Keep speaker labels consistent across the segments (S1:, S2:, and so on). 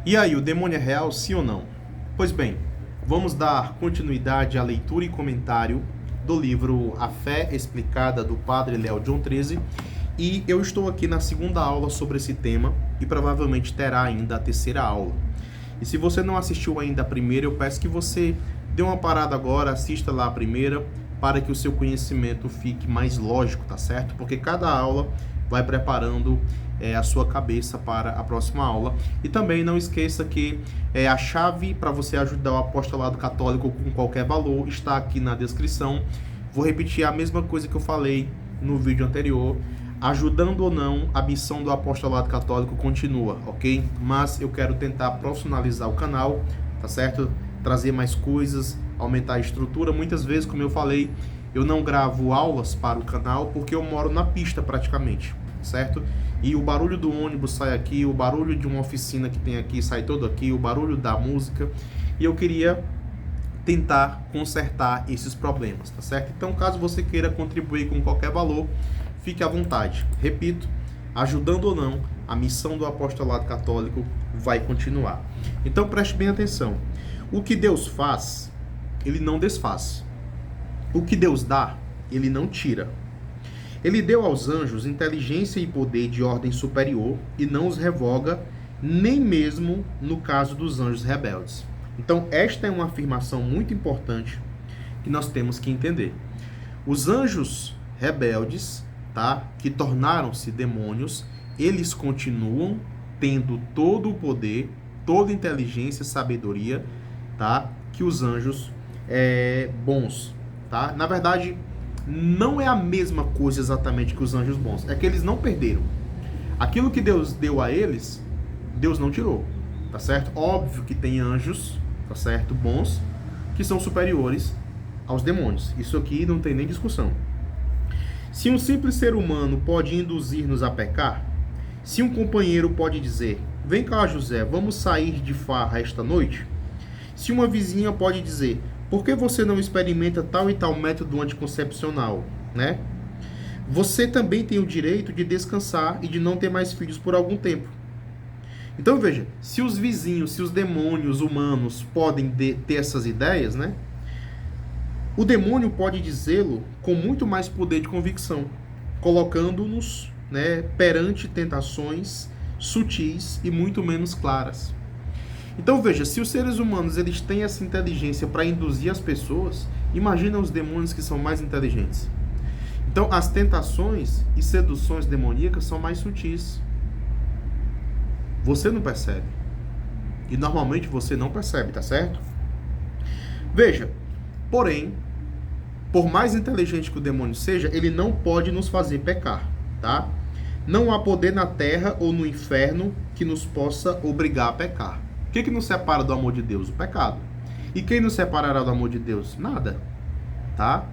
S1: E aí, o demônio é real, sim ou não? Pois bem, vamos dar continuidade à leitura e comentário do livro A Fé Explicada do Padre Léo John 13. E eu estou aqui na segunda aula sobre esse tema e provavelmente terá ainda a terceira aula. E se você não assistiu ainda a primeira, eu peço que você dê uma parada agora, assista lá a primeira, para que o seu conhecimento fique mais lógico, tá certo? Porque cada aula vai preparando a sua cabeça para a próxima aula. E também não esqueça que a chave para você ajudar o apostolado católico com qualquer valor está aqui na descrição. Vou repetir a mesma coisa que eu falei no vídeo anterior. Ajudando ou não, a missão do apostolado católico continua, ok? Mas eu quero tentar profissionalizar o canal, tá certo? Trazer mais coisas, aumentar a estrutura. Muitas vezes, como eu falei, eu não gravo aulas para o canal porque eu moro na pista praticamente, certo? E o barulho do ônibus sai aqui, o barulho de uma oficina que tem aqui sai todo aqui, o barulho da música. E eu queria tentar consertar esses problemas, tá certo? Então, caso você queira contribuir com qualquer valor, fique à vontade. Repito, ajudando ou não, a missão do apostolado católico vai continuar. Então preste bem atenção. O que Deus faz, ele não desfaz. O que Deus dá, ele não tira. Ele deu aos anjos inteligência e poder de ordem superior e não os revoga, nem mesmo no caso dos anjos rebeldes. Então esta é uma afirmação muito importante que nós temos que entender. Os anjos rebeldes, tá, que tornaram-se demônios, eles continuam tendo todo o poder, toda a inteligência e sabedoria, tá, que os anjos bons, tá? Na verdade, não é a mesma coisa exatamente que os anjos bons, é que eles não perderam. Aquilo que Deus deu a eles, Deus não tirou, tá certo? Óbvio que tem anjos, tá certo, bons, que são superiores aos demônios. Isso aqui não tem nem discussão. Se um simples ser humano pode induzir-nos a pecar, se um companheiro pode dizer, vem cá José, vamos sair de farra esta noite, se uma vizinha pode dizer, por que você não experimenta tal e tal método anticoncepcional, né? Você também tem o direito de descansar e de não ter mais filhos por algum tempo. Então veja, se os vizinhos, se os demônios humanos podem ter essas ideias, né? O demônio pode dizê-lo com muito mais poder de convicção, colocando-nos, né, perante tentações sutis e muito menos claras. Então veja, se os seres humanos eles têm essa inteligência para induzir as pessoas, imagina os demônios que são mais inteligentes. Então as tentações e seduções demoníacas são mais sutis. Você não percebe. E normalmente você não percebe, tá certo? Veja, porém, por mais inteligente que o demônio seja, ele não pode nos fazer pecar, tá? Não há poder na terra ou no inferno que nos possa obrigar a pecar. O que nos separa do amor de Deus? O pecado. E quem nos separará do amor de Deus? Nada, tá?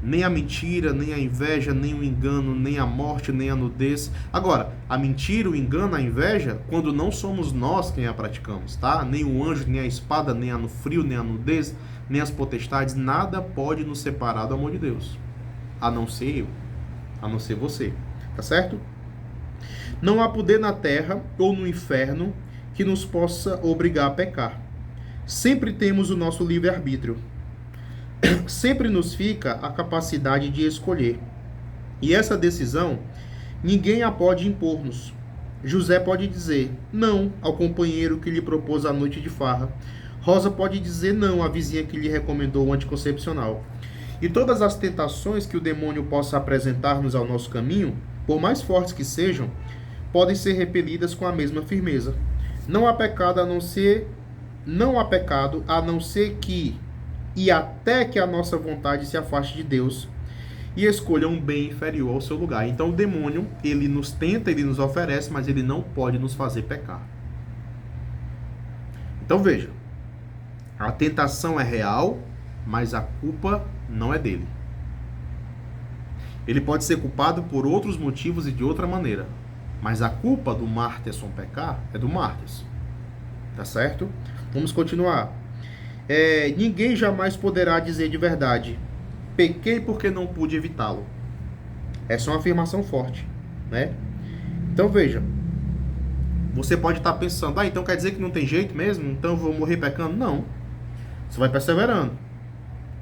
S1: Nem a mentira, nem a inveja, nem o engano, nem a morte, nem a nudez. Agora, a mentira, o engano, a inveja, quando não somos nós quem a praticamos, tá? Nem o anjo, nem a espada, nem a frio, nem a nudez, nem as potestades, nada pode nos separar do amor de Deus. A não ser eu, a não ser você, tá certo? Não há poder na terra ou no inferno que nos possa obrigar a pecar. Sempre temos o nosso livre-arbítrio. Sempre nos fica a capacidade de escolher. E essa decisão, ninguém a pode impor-nos. José pode dizer não ao companheiro que lhe propôs a noite de farra. Rosa pode dizer não à vizinha que lhe recomendou o anticoncepcional. E todas as tentações que o demônio possa apresentar-nos ao nosso caminho, por mais fortes que sejam, podem ser repelidas com a mesma firmeza. Não há pecado a não ser que e até que a nossa vontade se afaste de Deus e escolha um bem inferior ao seu lugar. Então o demônio, ele nos tenta, ele nos oferece, mas ele não pode nos fazer pecar. Então veja, a tentação é real, mas a culpa não é dele. Ele pode ser culpado por outros motivos e de outra maneira, mas a culpa do Mártirson pecar é do Mártirson. Tá certo? Vamos continuar. Ninguém jamais poderá dizer de verdade, pequei porque não pude evitá-lo. Essa é uma afirmação forte, né? Então veja, Você pode estar pensando, então quer dizer que não tem jeito mesmo? Então eu vou morrer pecando? Não. Você vai perseverando.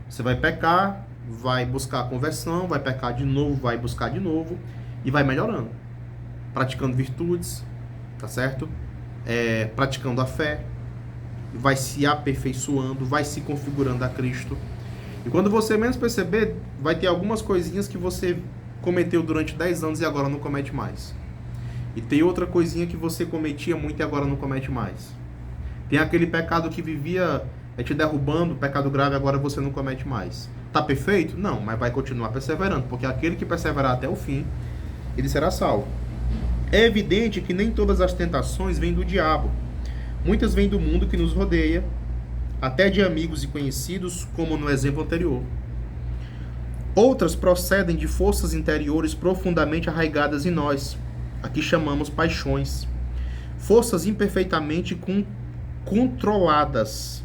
S1: Você vai pecar, vai buscar a conversão, vai pecar de novo, vai buscar de novo e vai melhorando. Praticando virtudes, tá certo? Praticando a fé, vai se aperfeiçoando, vai se configurando a Cristo. E quando você menos perceber, vai ter algumas coisinhas que você cometeu durante 10 anos e agora não comete mais. E tem outra coisinha que você cometia muito e agora não comete mais. Tem aquele pecado que vivia te derrubando, pecado grave, agora você não comete mais. Tá perfeito? Não, mas vai continuar perseverando, porque aquele que perseverar até o fim, ele será salvo. É evidente que nem todas as tentações vêm do diabo. Muitas vêm do mundo que nos rodeia, até de amigos e conhecidos, como no exemplo anterior. Outras procedem de forças interiores profundamente arraigadas em nós, aqui chamamos paixões. Forças imperfeitamente controladas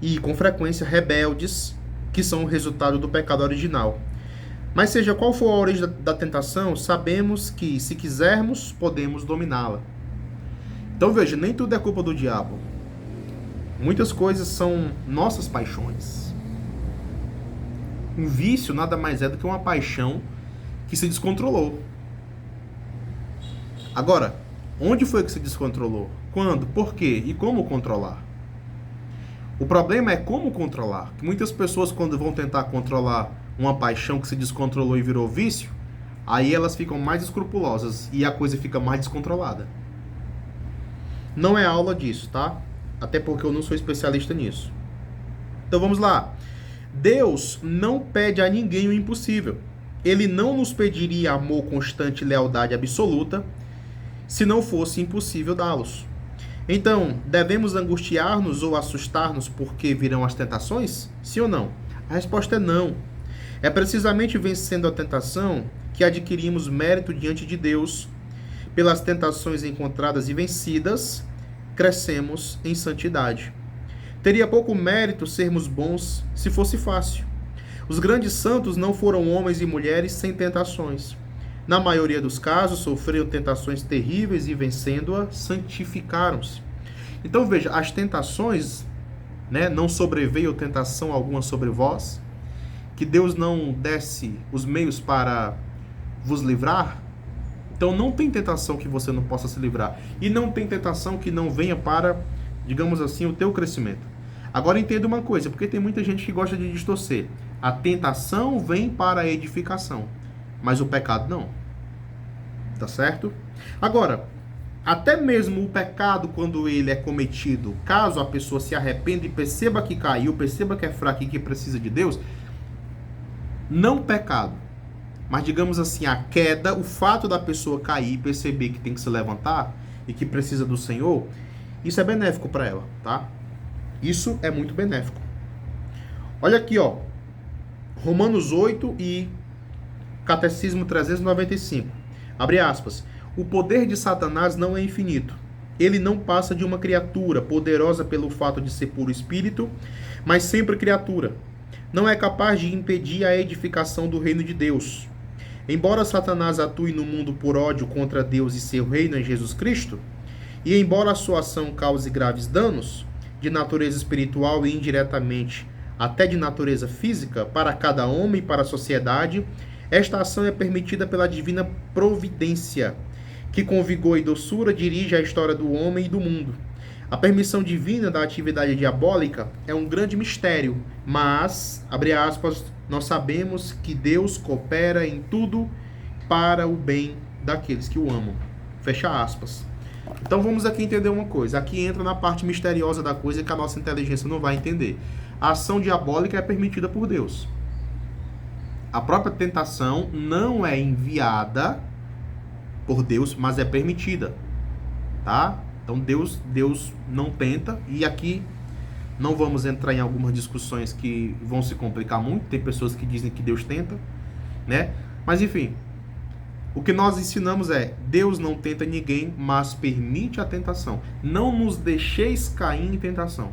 S1: e, com frequência, rebeldes, que são o resultado do pecado original. Mas seja qual for a origem da tentação, sabemos que, se quisermos, podemos dominá-la. Então veja, nem tudo é culpa do diabo. Muitas coisas são nossas paixões. Um vício nada mais é do que uma paixão que se descontrolou. Agora, onde foi que se descontrolou? Quando? Por quê? E como controlar? O problema é como controlar. Que muitas pessoas, quando vão tentar controlar uma paixão que se descontrolou e virou vício, aí elas ficam mais escrupulosas e a coisa fica mais descontrolada. Não é aula disso, tá? Até porque eu não sou especialista nisso. Então vamos lá. Deus não pede a ninguém o impossível. Ele não nos pediria amor constante e lealdade absoluta se não fosse impossível dá-los. Então, devemos angustiar-nos ou assustar-nos porque virão as tentações? Sim ou não? A resposta é não. É precisamente vencendo a tentação que adquirimos mérito diante de Deus. Pelas tentações encontradas e vencidas, crescemos em santidade. Teria pouco mérito sermos bons se fosse fácil. Os grandes santos não foram homens e mulheres sem tentações. Na maioria dos casos, sofreram tentações terríveis e, vencendo-a, santificaram-se. Então veja, as tentações, não sobreveio tentação alguma sobre vós, que Deus não desse os meios para vos livrar. Então não tem tentação que você não possa se livrar. E não tem tentação que não venha para, digamos assim, o teu crescimento. Agora entenda uma coisa, porque tem muita gente que gosta de distorcer. A tentação vem para a edificação, mas o pecado não. Tá certo? Agora, até mesmo o pecado, quando ele é cometido, caso a pessoa se arrependa e perceba que caiu, perceba que é fraco e que precisa de Deus, não pecado, mas digamos assim, a queda, o fato da pessoa cair e perceber que tem que se levantar e que precisa do Senhor, isso é benéfico para ela, tá? Isso é muito benéfico. Olha aqui, ó, Romanos 8 e Catecismo 395. Abre aspas. O poder de Satanás não é infinito. Ele não passa de uma criatura, poderosa pelo fato de ser puro espírito, mas sempre criatura. Não é capaz de impedir a edificação do reino de Deus. Embora Satanás atue no mundo por ódio contra Deus e seu reino em Jesus Cristo, e embora a sua ação cause graves danos, de natureza espiritual e indiretamente até de natureza física, para cada homem e para a sociedade, esta ação é permitida pela divina providência, que com vigor e doçura dirige a história do homem e do mundo. A permissão divina da atividade diabólica é um grande mistério, mas, abre aspas, nós sabemos que Deus coopera em tudo para o bem daqueles que o amam. Fecha aspas. Então vamos aqui entender uma coisa. Aqui entra na parte misteriosa da coisa que a nossa inteligência não vai entender. A ação diabólica é permitida por Deus. A própria tentação não é enviada por Deus, mas é permitida, tá? Então Deus não tenta, e aqui não vamos entrar em algumas discussões que vão se complicar muito. Tem pessoas que dizem que Deus tenta, né? Mas enfim, o que nós ensinamos é: Deus não tenta ninguém, mas permite a tentação. Não nos deixeis cair em tentação,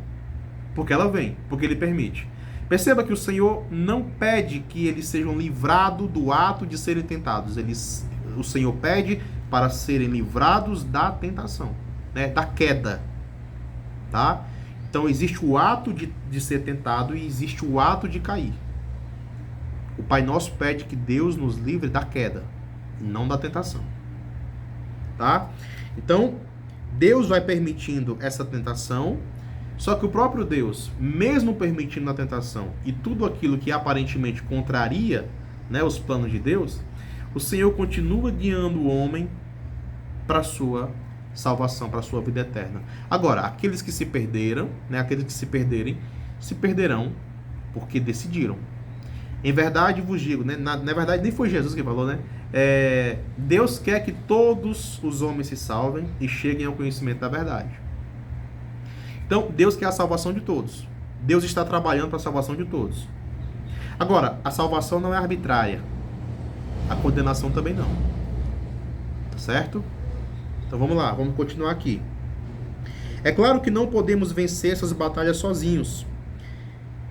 S1: porque ela vem, porque Ele permite. Perceba que o Senhor não pede que eles sejam livrados do ato de serem tentados. O Senhor pede para serem livrados da tentação, né? Da queda, tá? Então existe o ato de ser tentado e existe o ato de cair. O Pai Nosso pede que Deus nos livre da queda, não da tentação, tá? Então, Deus vai permitindo essa tentação, só que o próprio Deus, mesmo permitindo a tentação e tudo aquilo que aparentemente contraria, né, os planos de Deus, o Senhor continua guiando o homem para a sua salvação, para a sua vida eterna. Agora, aqueles que se perderam, né, aqueles que se perderem, se perderão porque decidiram. Em verdade vos digo, né, na verdade nem foi Jesus que falou, né? Deus quer que todos os homens se salvem e cheguem ao conhecimento da verdade. Então, Deus quer a salvação de todos. Deus está trabalhando para a salvação de todos. Agora, a salvação não é arbitrária. A condenação também não. Tá certo? Então vamos lá, vamos continuar aqui. É claro que não podemos vencer essas batalhas sozinhos.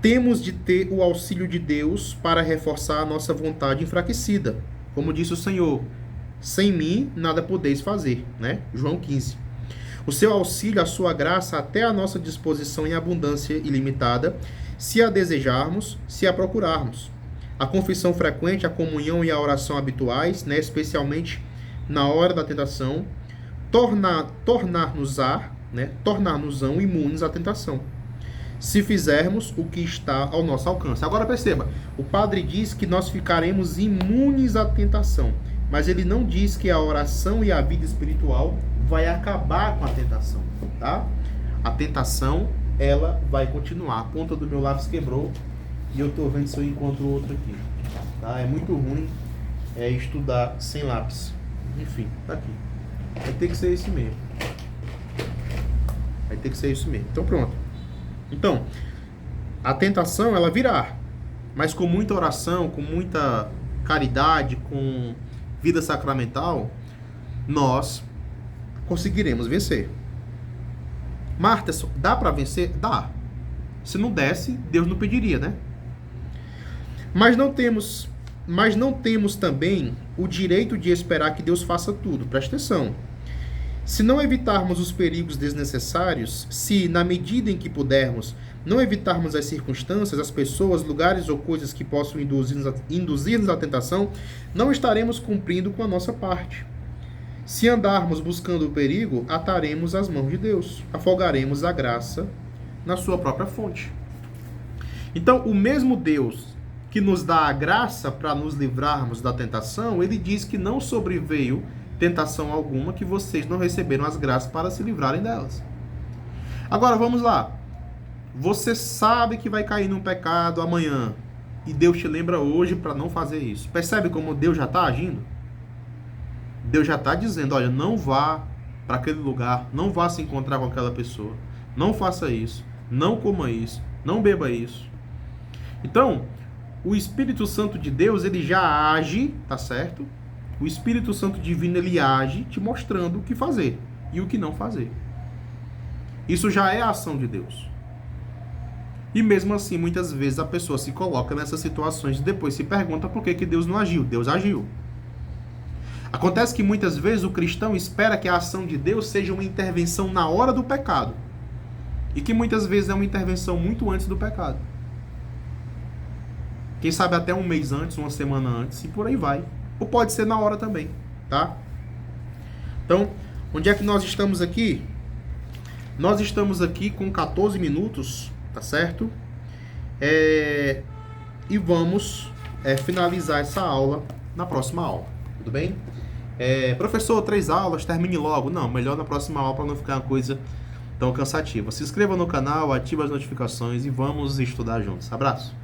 S1: Temos de ter o auxílio de Deus para reforçar a nossa vontade enfraquecida. Como disse o Senhor, sem mim nada podeis fazer, né? João 15. O seu auxílio, a sua graça, até a nossa disposição em abundância ilimitada, se a desejarmos, se a procurarmos. A confissão frequente, a comunhão e a oração habituais, né? Especialmente na hora da tentação, tornar-nos-ão imunes à tentação, se fizermos o que está ao nosso alcance. Agora perceba, o padre diz que nós ficaremos imunes à tentação, mas ele não diz que a oração e a vida espiritual vai acabar com a tentação, tá? A tentação, ela vai continuar. A ponta do meu lápis quebrou e eu tô vendo se eu encontro outro aqui, tá? É muito ruim estudar sem lápis. Enfim, tá aqui. Vai ter que ser esse mesmo. Vai ter que ser isso mesmo. Então pronto. Então, a tentação, ela virá, mas com muita oração, com muita caridade, com vida sacramental, nós conseguiremos vencer. Marta, dá para vencer? Dá. Se não desse, Deus não pediria, né? Mas não temos também o direito de esperar que Deus faça tudo. Presta atenção. Se não evitarmos os perigos desnecessários, se, na medida em que pudermos, não evitarmos as circunstâncias, as pessoas, lugares ou coisas que possam induzir-nos à tentação, não estaremos cumprindo com a nossa parte. Se andarmos buscando o perigo, ataremos as mãos de Deus, afogaremos a graça na sua própria fonte. Então, o mesmo Deus que nos dá a graça para nos livrarmos da tentação, ele diz que não sobreveio tentação alguma que vocês não receberam as graças para se livrarem delas. Agora vamos lá. Você sabe que vai cair num pecado amanhã e Deus te lembra hoje para não fazer isso. Percebe como Deus já está agindo? Deus já está dizendo, olha, não vá para aquele lugar, não vá se encontrar com aquela pessoa, não faça isso, não coma isso, não beba isso. Então, o Espírito Santo de Deus, ele já age, tá certo? O Espírito Santo Divino, ele age te mostrando o que fazer e o que não fazer. Isso já é a ação de Deus. E mesmo assim, muitas vezes a pessoa se coloca nessas situações e depois se pergunta por que Deus não agiu. Deus agiu. Acontece que muitas vezes o cristão espera que a ação de Deus seja uma intervenção na hora do pecado. E que muitas vezes é uma intervenção muito antes do pecado. Quem sabe até um mês antes, uma semana antes e por aí vai. Ou pode ser na hora também, tá? Então, onde é que nós estamos aqui? Nós estamos aqui com 14 minutos, tá certo? E vamos finalizar essa aula na próxima aula, tudo bem? Professor, 3 aulas, termine logo. Não, melhor na próxima aula para não ficar uma coisa tão cansativa. Se inscreva no canal, ative as notificações e vamos estudar juntos. Abraço!